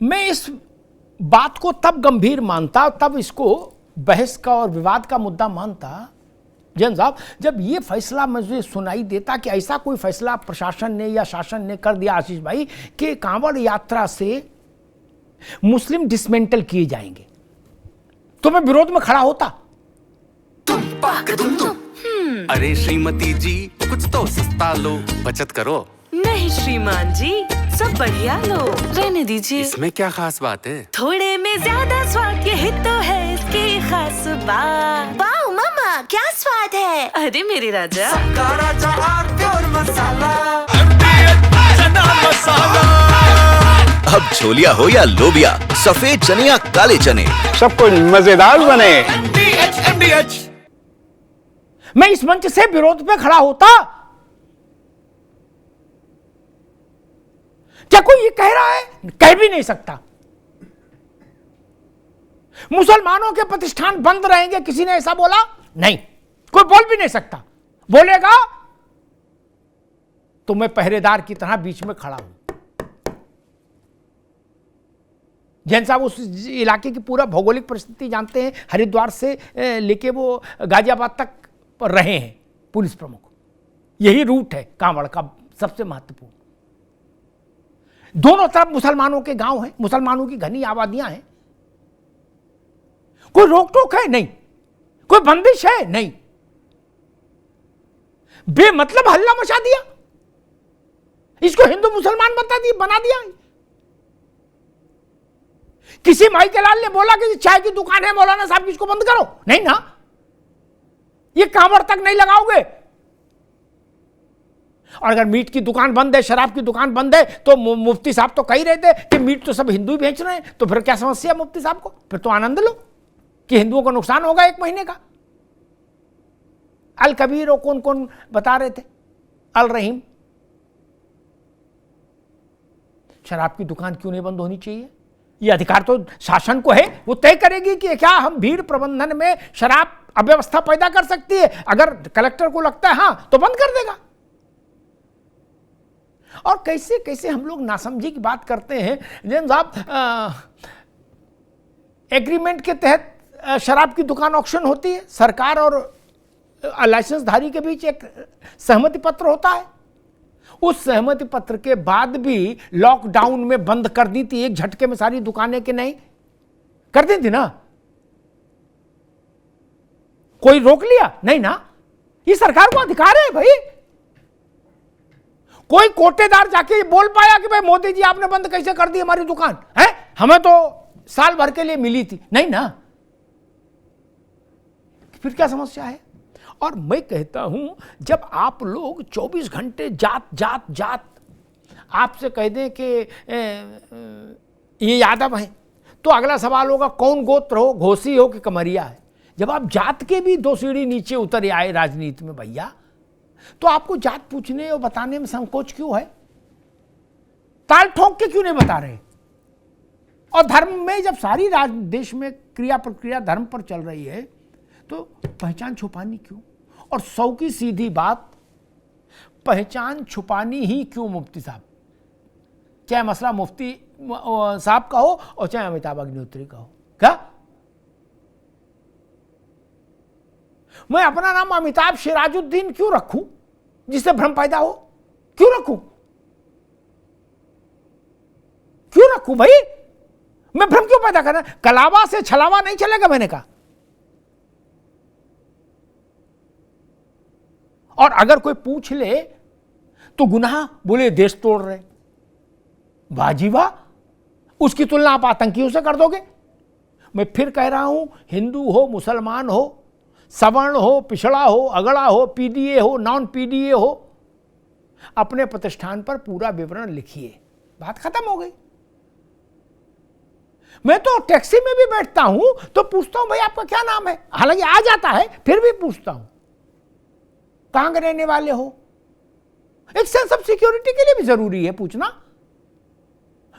मैं इस बात को तब गंभीर मानता, तब इसको बहस का और विवाद का मुद्दा मानता जैन साहब, जब ये फैसला मुझे सुनाई देता कि ऐसा कोई फैसला प्रशासन ने या शासन ने कर दिया आशीष भाई कि कांवड़ यात्रा से मुस्लिम डिसमेंटल किए जाएंगे, तो मैं विरोध में खड़ा होता। अरे श्रीमती जी, कुछ तो सस्ता लो, बचत करो। नहीं श्रीमान जी, सब बढ़िया लो, रहने दीजिए। इसमें क्या खास बात है? थोड़े में ज्यादा स्वाद, यही तो है इसकी खास बात। वाओ मामा, क्या स्वाद है। अरे मेरे राजा, राजा और मसाला। अब छोलिया हो या लोबिया, सफेद चने या काले चने, सब कुछ मजेदार बने। मैं इस मंच से विरोध पे खड़ा होता। क्या कोई ये कह रहा है? कह भी नहीं सकता। मुसलमानों के प्रतिष्ठान बंद रहेंगे, किसी ने ऐसा बोला? नहीं, कोई बोल भी नहीं सकता। बोलेगा तो मैं पहरेदार की तरह बीच में खड़ा हूं। जैन साहब उस इलाके की पूरा भौगोलिक परिस्थिति जानते हैं, हरिद्वार से लेके वो गाजियाबाद तक पर रहे हैं पुलिस प्रमुख। यही रूट है कांवड़ का सबसे महत्वपूर्ण। दोनों तरफ मुसलमानों के गांव हैं, मुसलमानों की घनी आबादियां हैं। कोई रोक टोक है? नहीं। कोई बंदिश है? नहीं। बेमतलब हल्ला मचा दिया, इसको हिंदू मुसलमान बना दिया। किसी माई के लाल ने बोला कि चाय की दुकान है मौलाना साहब की, इसको बंद करो? नहीं ना, ये कांवड़ तक नहीं लगाओगे। और अगर मीट की दुकान बंद है, शराब की दुकान बंद है, तो मुफ्ती साहब तो कह ही रहे थे कि मीट तो सब हिंदू ही बेच रहे हैं, तो फिर क्या समस्या है मुफ्ती साहब को? फिर तो आनंद लो कि हिंदुओं को नुकसान होगा 1 महीने का। अल कबीर और कौन कौन बता रहे थे, अल रहीम। शराब की दुकान क्यों नहीं बंद होनी चाहिए? ये अधिकार तो शासन को है, वो तय करेगी कि क्या हम भीड़ प्रबंधन में शराब अव्यवस्था पैदा कर सकती है। अगर कलेक्टर को लगता है हां, तो बंद कर देगा। और कैसे कैसे हम लोग नासमझी की बात करते हैं। जैन साहब, एग्रीमेंट के तहत शराब की दुकान ऑक्शन होती है, सरकार और लाइसेंसधारी के बीच एक सहमति पत्र होता है। उस सहमति पत्र के बाद भी लॉकडाउन में बंद कर दी थी एक झटके में सारी दुकानें, कि नहीं कर दी थी ना? कोई रोक लिया? नहीं ना, ये सरकार को अधिकार है भाई। कोई कोटेदार जाके बोल पाया कि भाई मोदी जी आपने बंद कैसे कर दी हमारी दुकान है, हमें तो साल भर के लिए मिली थी? नहीं ना, फिर क्या समस्या है? और मैं कहता हूं, जब आप लोग 24 घंटे जात जात जात आपसे कह दें कि ये यादव हैं, तो अगला सवाल होगा कौन गोत्र हो, घोसी हो कि कमरिया है। जब आप जात के भी 2 सीढ़ी नीचे उतर आए राजनीति में भैया, तो आपको जात पूछने और बताने में संकोच क्यों है? ताल ठोक के क्यों नहीं बता रहे? और धर्म में जब सारी देश में क्रिया प्रक्रिया धर्म पर चल रही है, तो पहचान छुपानी क्यों? और 100 की सीधी बात, पहचान छुपानी ही क्यों मुफ्ती साहब? चाहे मसला मुफ्ती साहब का हो और चाहे अमिताभ अग्निहोत्री का हो। क्या मैं अपना नाम अमिताभ सिराजुद्दीन क्यों रखूं, जिससे भ्रम पैदा हो? क्यों रखूं? क्यों रखूं भाई? मैं भ्रम क्यों पैदा करना? कलावा से छलावा नहीं चलेगा, मैंने कहा। और अगर कोई पूछ ले तो गुनाह, बोले देश तोड़ रहे, वाजी वाह, उसकी तुलना आप आतंकियों से कर दोगे। मैं फिर कह रहा हूं, हिंदू हो, मुसलमान हो, सवर्ण हो, पिछड़ा हो, अगड़ा हो, पीडीए हो, नॉन पीडीए हो, अपने प्रतिष्ठान पर पूरा विवरण लिखिए, बात खत्म हो गई। मैं तो टैक्सी में भी बैठता हूं तो पूछता हूं भाई आपका क्या नाम है, हालांकि आ जाता है फिर भी पूछता हूं कहां के रहने वाले हो। एक सेंस ऑफ सिक्योरिटी के लिए भी जरूरी है पूछना,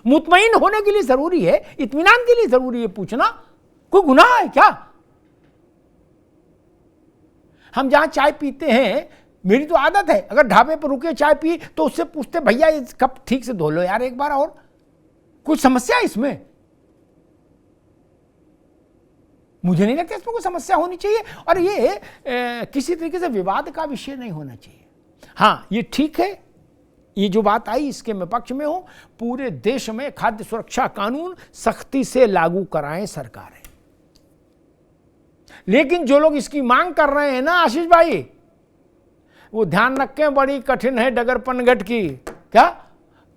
मुतमईन होने के लिए जरूरी है, इत्मीनान के लिए जरूरी है पूछना। कोई गुनाह है क्या? हम जहां चाय पीते हैं, मेरी तो आदत है, अगर ढाबे पर रुके चाय पी तो उससे पूछते भैया ये कप ठीक से धो लो यार एक बार, और कुछ समस्या है इसमें? मुझे नहीं लगता इसमें कोई समस्या होनी चाहिए, और ये किसी तरीके से विवाद का विषय नहीं होना चाहिए। हाँ, ये ठीक है, ये जो बात आई इसके मैं पक्ष में हूं। पूरे देश में खाद्य सुरक्षा कानून सख्ती से लागू कराएं सरकारें। लेकिन जो लोग इसकी मांग कर रहे हैं ना आशीष भाई, वो ध्यान रखें, बड़ी कठिन है डगर पनघट की। क्या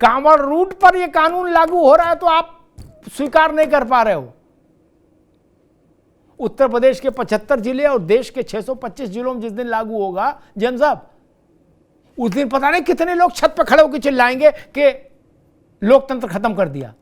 कांवड़ रूट पर ये कानून लागू हो रहा है तो आप स्वीकार नहीं कर पा रहे हो? उत्तर प्रदेश के 75 जिले और देश के 625 जिलों में जिस दिन लागू होगा जैन साहब, उस दिन पता नहीं कितने लोग छत पर खड़े होकर चिल्लाएंगे कि लोकतंत्र खत्म कर दिया।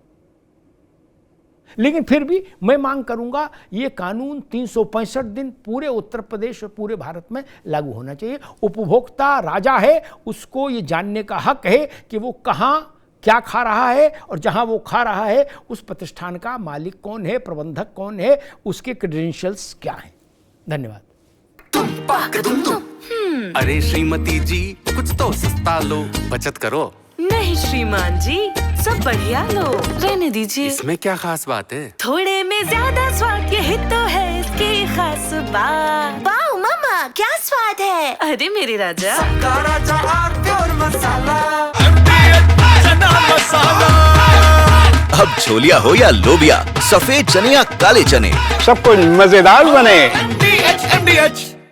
लेकिन फिर भी मैं मांग करूंगा ये कानून 365 दिन पूरे उत्तर प्रदेश और पूरे भारत में लागू होना चाहिए। उपभोक्ता राजा है, उसको ये जानने का हक है कि वो कहां क्या खा रहा है, और जहां वो खा रहा है उस प्रतिष्ठान का मालिक कौन है, प्रबंधक कौन है, उसके क्रेडेंशियल्स क्या हैं। धन्यवाद। अरे श्रीमती जी कुछ तो सस्ता लो, बचत करो। नहीं श्रीमान जी, सब बढ़िया लो, रहने दीजिए। इसमें क्या खास बात है? थोड़े में ज्यादा स्वाद, यही तो है इसकी खास बात। वाह मामा, क्या स्वाद है। अरे मेरे राजा, अब छोलिया हो या लोबिया, सफेद चने या काले चने, सब कुछ मजेदार बने। MDH